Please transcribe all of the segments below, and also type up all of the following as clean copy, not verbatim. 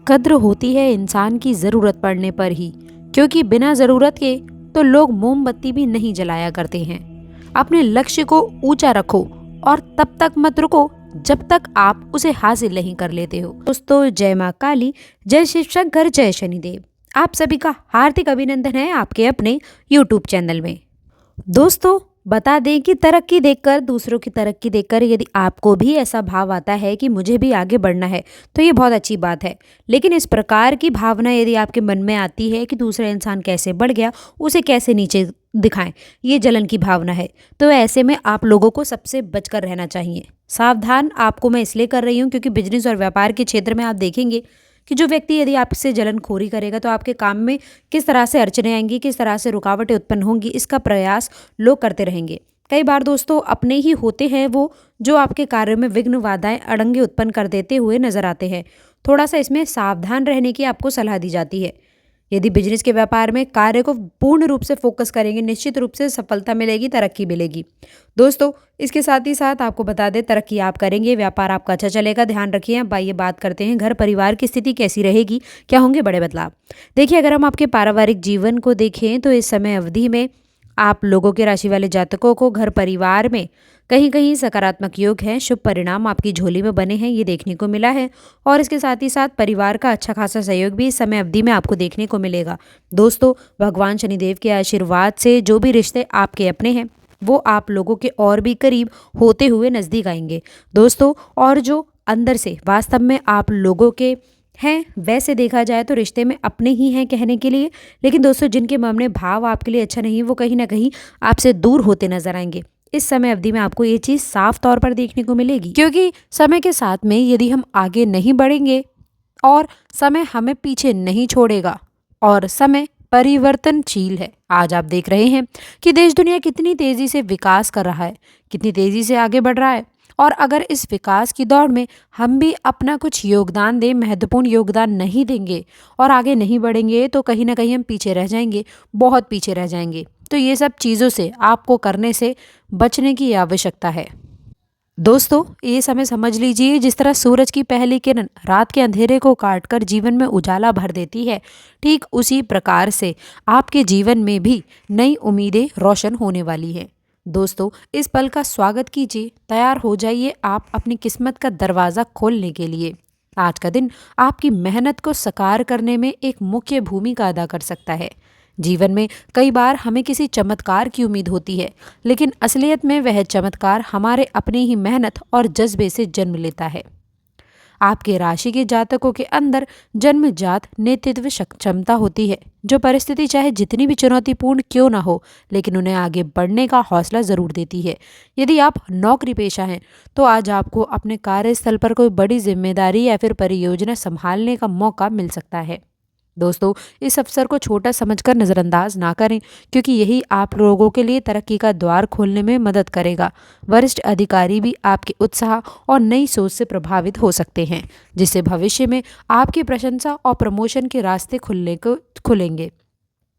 कद्र होती है इंसान की ज़रूरत पड़ने पर ही, क्योंकि बिना ज़रूरत के तो लोग मोमबत्ती भी नहीं जलाया करते हैं। अपने लक्ष्य को ऊंचा रखो और तब तक मत रुको जब तक आप उसे हासिल नहीं कर लेते हो। दोस्तों, जय माँ काली, जय शिव शंकर, जय शनिदेव। आप सभी का हार्दिक अभिनंदन है आपके अपने यूट्यूब चैनल में। दोस्तों, बता दें कि तरक्की देखकर, दूसरों की तरक्की देखकर यदि आपको भी ऐसा भाव आता है कि मुझे भी आगे बढ़ना है, तो ये बहुत अच्छी बात है। लेकिन इस प्रकार की भावना यदि आपके मन में आती है कि दूसरा इंसान कैसे बढ़ गया, उसे कैसे नीचे दिखाएं, ये जलन की भावना है, तो ऐसे में आप लोगों को सबसे बचकर रहना चाहिए। सावधान आपको मैं इसलिए कर रही हूँ क्योंकि बिजनेस और व्यापार के क्षेत्र में आप देखेंगे कि जो व्यक्ति यदि आपसे जलनखोरी करेगा तो आपके काम में किस तरह से अड़चने आएंगी, किस तरह से रुकावटें उत्पन्न होंगी, इसका प्रयास लोग करते रहेंगे। कई बार दोस्तों अपने ही होते हैं वो जो आपके कार्य में विघ्न, बाधाएं, अड़ंगे उत्पन्न कर देते हुए नजर आते हैं। थोड़ा सा इसमें सावधान रहने की आपको सलाह दी जाती है। यदि बिजनेस के व्यापार में कार्य को पूर्ण रूप से फोकस करेंगे, निश्चित रूप से सफलता मिलेगी, तरक्की मिलेगी। दोस्तों, इसके साथ ही साथ आपको बता दें, तरक्की आप करेंगे, व्यापार आपका अच्छा चलेगा, ध्यान रखिए। अब आइए बात करते हैं घर परिवार की स्थिति कैसी रहेगी, क्या होंगे बड़े बदलाव। देखिए, अगर हम आपके पारिवारिक जीवन को देखें तो इस समय अवधि में आप लोगों के राशि वाले जातकों को घर परिवार में कहीं कहीं सकारात्मक योग है, शुभ परिणाम आपकी झोली में बने हैं, ये देखने को मिला है। और इसके साथ ही साथ परिवार का अच्छा खासा सहयोग भी इस समय अवधि में आपको देखने को मिलेगा। दोस्तों, भगवान शनिदेव के आशीर्वाद से जो भी रिश्ते आपके अपने हैं वो आप लोगों के और भी करीब होते हुए नजदीक आएंगे दोस्तों। और जो अंदर से वास्तव में आप लोगों के हैं, वैसे देखा जाए तो रिश्ते में अपने ही हैं कहने के लिए, लेकिन दोस्तों जिनके मन में भाव आपके लिए अच्छा नहीं, वो कहीं ना कहीं आपसे दूर होते नजर आएंगे। इस समय अवधि में आपको ये चीज़ साफ तौर पर देखने को मिलेगी, क्योंकि समय के साथ में यदि हम आगे नहीं बढ़ेंगे और समय हमें पीछे नहीं छोड़ेगा, और समय परिवर्तनशील है। आज आप देख रहे हैं कि देश दुनिया कितनी तेजी से विकास कर रहा है, कितनी तेजी से आगे बढ़ रहा है। और अगर इस विकास की दौड़ में हम भी अपना कुछ योगदान दें, महत्वपूर्ण योगदान नहीं देंगे और आगे नहीं बढ़ेंगे, तो कहीं ना कहीं हम पीछे रह जाएंगे, बहुत पीछे रह जाएंगे। तो ये सब चीज़ों से आपको करने से बचने की आवश्यकता है। दोस्तों, ये समय समझ लीजिए, जिस तरह सूरज की पहली किरण रात के अंधेरे को काटकर जीवन में उजाला भर देती है, ठीक उसी प्रकार से आपके जीवन में भी नई उम्मीदें रोशन होने वाली हैं। दोस्तों, इस पल का स्वागत कीजिए, तैयार हो जाइए आप अपनी किस्मत का दरवाज़ा खोलने के लिए। आज का दिन आपकी मेहनत को साकार करने में एक मुख्य भूमिका अदा कर सकता है। जीवन में कई बार हमें किसी चमत्कार की उम्मीद होती है, लेकिन असलियत में वह चमत्कार हमारे अपने ही मेहनत और जज्बे से जन्म लेता है। आपके राशि के जातकों के अंदर जन्मजात नेतृत्व क्षमता होती है, जो परिस्थिति चाहे जितनी भी चुनौतीपूर्ण क्यों ना हो, लेकिन उन्हें आगे बढ़ने का हौसला जरूर देती है। यदि आप नौकरी पेशा हैं तो आज आपको अपने कार्यस्थल पर कोई बड़ी जिम्मेदारी या फिर परियोजना संभालने का मौका मिल सकता है। दोस्तों, इस अवसर को छोटा समझकर नज़रअंदाज ना करें, क्योंकि यही आप लोगों के लिए तरक्की का द्वार खोलने में मदद करेगा। वरिष्ठ अधिकारी भी आपके उत्साह और नई सोच से प्रभावित हो सकते हैं, जिससे भविष्य में आपकी प्रशंसा और प्रमोशन के रास्ते खुलेंगे।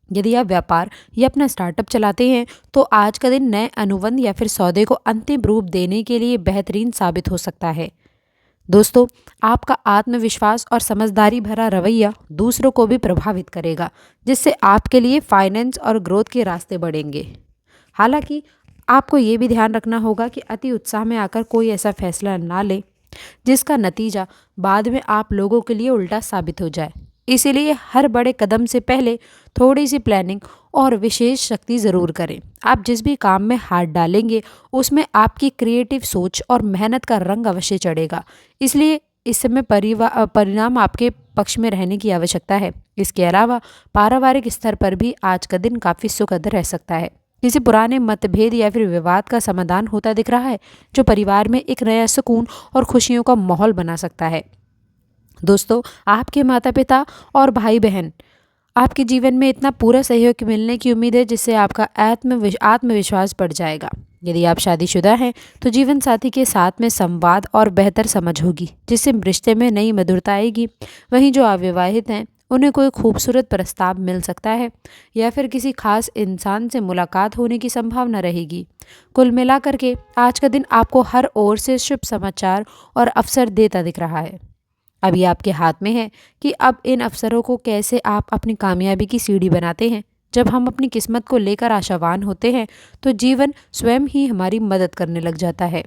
यदि आप व्यापार या अपना स्टार्टअप चलाते हैं तो आज का दिन नए अनुबंध या फिर सौदे को अंतिम रूप देने के लिए बेहतरीन साबित हो सकता है। दोस्तों, आपका आत्मविश्वास और समझदारी भरा रवैया दूसरों को भी प्रभावित करेगा, जिससे आपके लिए फाइनेंस और ग्रोथ के रास्ते बढ़ेंगे। हालांकि आपको ये भी ध्यान रखना होगा कि अति उत्साह में आकर कोई ऐसा फैसला ना लें जिसका नतीजा बाद में आप लोगों के लिए उल्टा साबित हो जाए। इसीलिए हर बड़े कदम से पहले थोड़ी सी प्लानिंग और विशेष शक्ति ज़रूर करें। आप जिस भी काम में हाथ डालेंगे उसमें आपकी क्रिएटिव सोच और मेहनत का रंग अवश्य चढ़ेगा। इसलिए इस समय परिणाम आपके पक्ष में रहने की आवश्यकता है। इसके अलावा पारिवारिक स्तर पर भी आज का दिन काफ़ी सुखद रह सकता है। किसी पुराने मतभेद या फिर विवाद का समाधान होता दिख रहा है, जो परिवार में एक नया सुकून और खुशियों का माहौल बना सकता है। दोस्तों, आपके माता पिता और भाई बहन आपके जीवन में इतना पूरा सहयोग मिलने की उम्मीद है, जिससे आपका आत्मविश्वास बढ़ जाएगा। यदि आप शादीशुदा हैं तो जीवन साथी के साथ में संवाद और बेहतर समझ होगी, जिससे रिश्ते में नई मधुरता आएगी। वहीं जो अविवाहित हैं उन्हें कोई खूबसूरत प्रस्ताव मिल सकता है या फिर किसी खास इंसान से मुलाकात होने की संभावना रहेगी। कुल मिलाकर के आज का दिन आपको हर ओर से शुभ समाचार और अवसर देता दिख रहा है। अभी आपके हाथ में है कि अब इन अवसरों को कैसे आप अपनी कामयाबी की सीढ़ी बनाते हैं। जब हम अपनी किस्मत को लेकर आशावान होते हैं तो जीवन स्वयं ही हमारी मदद करने लग जाता है।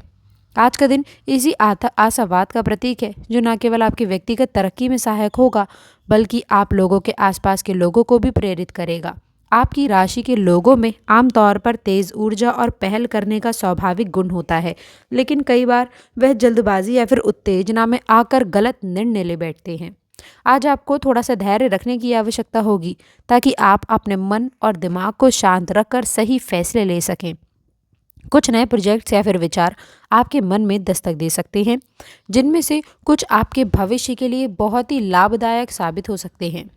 आज का दिन इसी आशावाद का प्रतीक है, जो न केवल आपकी व्यक्तिगत तरक्की में सहायक होगा बल्कि आप लोगों के आसपास के लोगों को भी प्रेरित करेगा। आपकी राशि के लोगों में आमतौर पर तेज ऊर्जा और पहल करने का स्वाभाविक गुण होता है, लेकिन कई बार वह जल्दबाजी या फिर उत्तेजना में आकर गलत निर्णय ले बैठते हैं। आज आपको थोड़ा सा धैर्य रखने की आवश्यकता होगी ताकि आप अपने मन और दिमाग को शांत रखकर सही फैसले ले सकें। कुछ नए प्रोजेक्ट्स या फिर विचार आपके मन में दस्तक दे सकते हैं, जिनमें से कुछ आपके भविष्य के लिए बहुत ही लाभदायक साबित हो सकते हैं।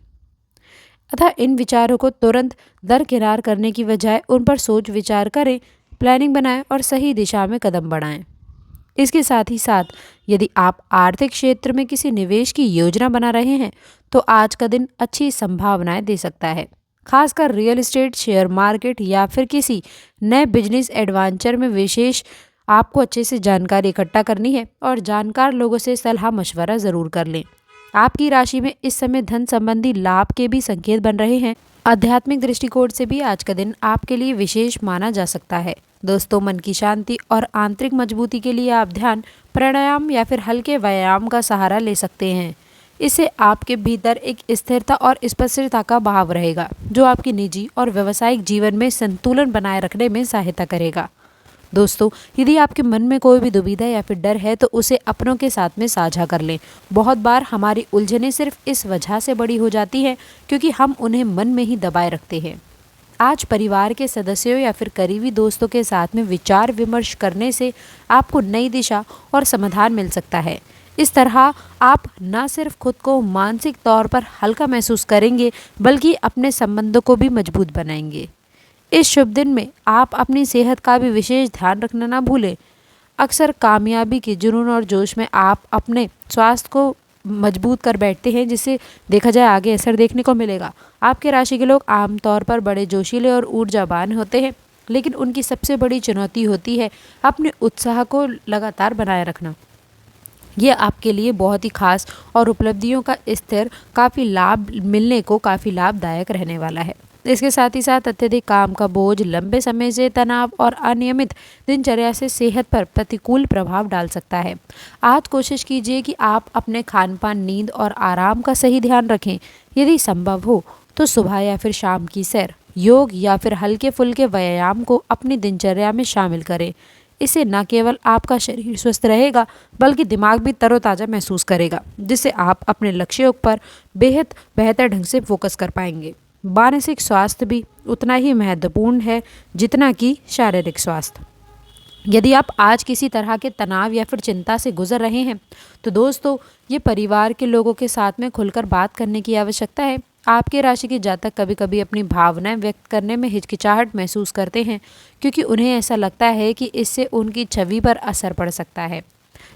अतः इन विचारों को तुरंत दरकिनार करने की बजाय उन पर सोच विचार करें, प्लानिंग बनाएं और सही दिशा में कदम बढ़ाएं। इसके साथ ही साथ यदि आप आर्थिक क्षेत्र में किसी निवेश की योजना बना रहे हैं तो आज का दिन अच्छी संभावनाएं दे सकता है। खासकर रियल एस्टेट, शेयर मार्केट या फिर किसी नए बिजनेस एडवेंचर में विशेष आपको अच्छे से जानकारी इकट्ठा करनी है और जानकार लोगों से सलाह मशवरा ज़रूर कर लें। आपकी राशि में इस समय धन संबंधी लाभ के भी संकेत बन रहे हैं। आध्यात्मिक दृष्टिकोण से भी आज का दिन आपके लिए विशेष माना जा सकता है। दोस्तों, मन की शांति और आंतरिक मजबूती के लिए आप ध्यान, प्राणायाम या फिर हल्के व्यायाम का सहारा ले सकते हैं। इससे आपके भीतर एक स्थिरता और स्पष्टता का भाव रहेगा, जो आपकी निजी और व्यावसायिक जीवन में संतुलन बनाए रखने में सहायता करेगा। दोस्तों, यदि आपके मन में कोई भी दुविधा या फिर डर है तो उसे अपनों के साथ में साझा कर लें। बहुत बार हमारी उलझनें सिर्फ इस वजह से बड़ी हो जाती हैं क्योंकि हम उन्हें मन में ही दबाए रखते हैं। आज परिवार के सदस्यों या फिर करीबी दोस्तों के साथ में विचार विमर्श करने से आपको नई दिशा और समाधान मिल सकता है। इस तरह आप न सिर्फ खुद को मानसिक तौर पर हल्का महसूस करेंगे बल्कि अपने संबंधों को भी मजबूत बनाएंगे। इस शुभ दिन में आप अपनी सेहत का भी विशेष ध्यान रखना ना भूलें। अक्सर कामयाबी के जुनून और जोश में आप अपने स्वास्थ्य को मजबूत कर बैठते हैं, जिससे देखा जाए आगे असर देखने को मिलेगा। आपके राशि के लोग आमतौर पर बड़े जोशीले और ऊर्जावान होते हैं, लेकिन उनकी सबसे बड़ी चुनौती होती है अपने उत्साह को लगातार बनाए रखना। यह आपके लिए बहुत ही खास और उपलब्धियों का स्तर काफ़ी लाभ मिलने को काफ़ी लाभदायक रहने वाला है। इसके साथ ही साथ अत्यधिक काम का बोझ, लंबे समय से तनाव और अनियमित दिनचर्या से सेहत पर प्रतिकूल प्रभाव डाल सकता है। आज कोशिश कीजिए कि आप अपने खान पान, नींद और आराम का सही ध्यान रखें। यदि संभव हो तो सुबह या फिर शाम की सैर, योग या फिर हल्के फुल्के व्यायाम को अपनी दिनचर्या में शामिल करें। इससे न केवल आपका शरीर स्वस्थ रहेगा बल्कि दिमाग भी तरोताज़ा महसूस करेगा, जिससे आप अपने लक्ष्यों पर बेहद बेहतर ढंग से फोकस कर पाएंगे। मानसिक स्वास्थ्य भी उतना ही महत्वपूर्ण है जितना कि शारीरिक स्वास्थ्य। यदि आप आज किसी तरह के तनाव या फिर चिंता से गुजर रहे हैं तो दोस्तों, ये परिवार के लोगों के साथ में खुलकर बात करने की आवश्यकता है। आपके राशि के जातक कभी कभी अपनी भावनाएं व्यक्त करने में हिचकिचाहट महसूस करते हैं क्योंकि उन्हें ऐसा लगता है कि इससे उनकी छवि पर असर पड़ सकता है,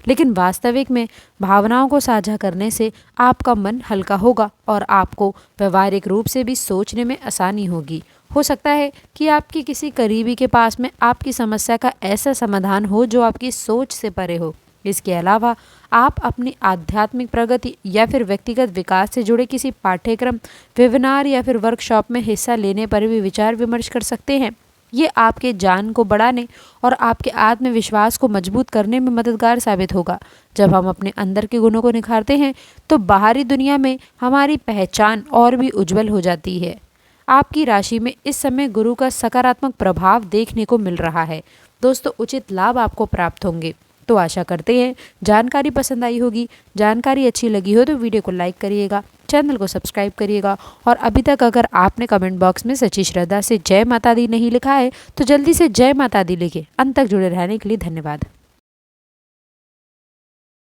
लेकिन वास्तविक में भावनाओं को साझा करने से आपका मन हल्का होगा और आपको व्यवहारिक रूप से भी सोचने में आसानी होगी। हो सकता है कि आपके किसी करीबी के पास में आपकी समस्या का ऐसा समाधान हो जो आपकी सोच से परे हो। इसके अलावा आप अपनी आध्यात्मिक प्रगति या फिर व्यक्तिगत विकास से जुड़े किसी पाठ्यक्रम, वेबिनार या फिर वर्कशॉप में हिस्सा लेने पर भी विचार विमर्श कर सकते हैं। ये आपके ज्ञान को बढ़ाने और आपके आत्मविश्वास को मजबूत करने में मददगार साबित होगा। जब हम अपने अंदर के गुणों को निखारते हैं तो बाहरी दुनिया में हमारी पहचान और भी उज्जवल हो जाती है। आपकी राशि में इस समय गुरु का सकारात्मक प्रभाव देखने को मिल रहा है। दोस्तों, उचित लाभ आपको प्राप्त होंगे। तो आशा करते हैं जानकारी पसंद आई होगी। जानकारी अच्छी लगी हो तो वीडियो को लाइक करिएगा, चैनल को सब्सक्राइब करिएगा और अभी तक अगर आपने कमेंट बॉक्स में सच्ची श्रद्धा से जय माता दी नहीं लिखा है तो जल्दी से जय माता दी लिखें। अंत तक जुड़े रहने के लिए धन्यवाद।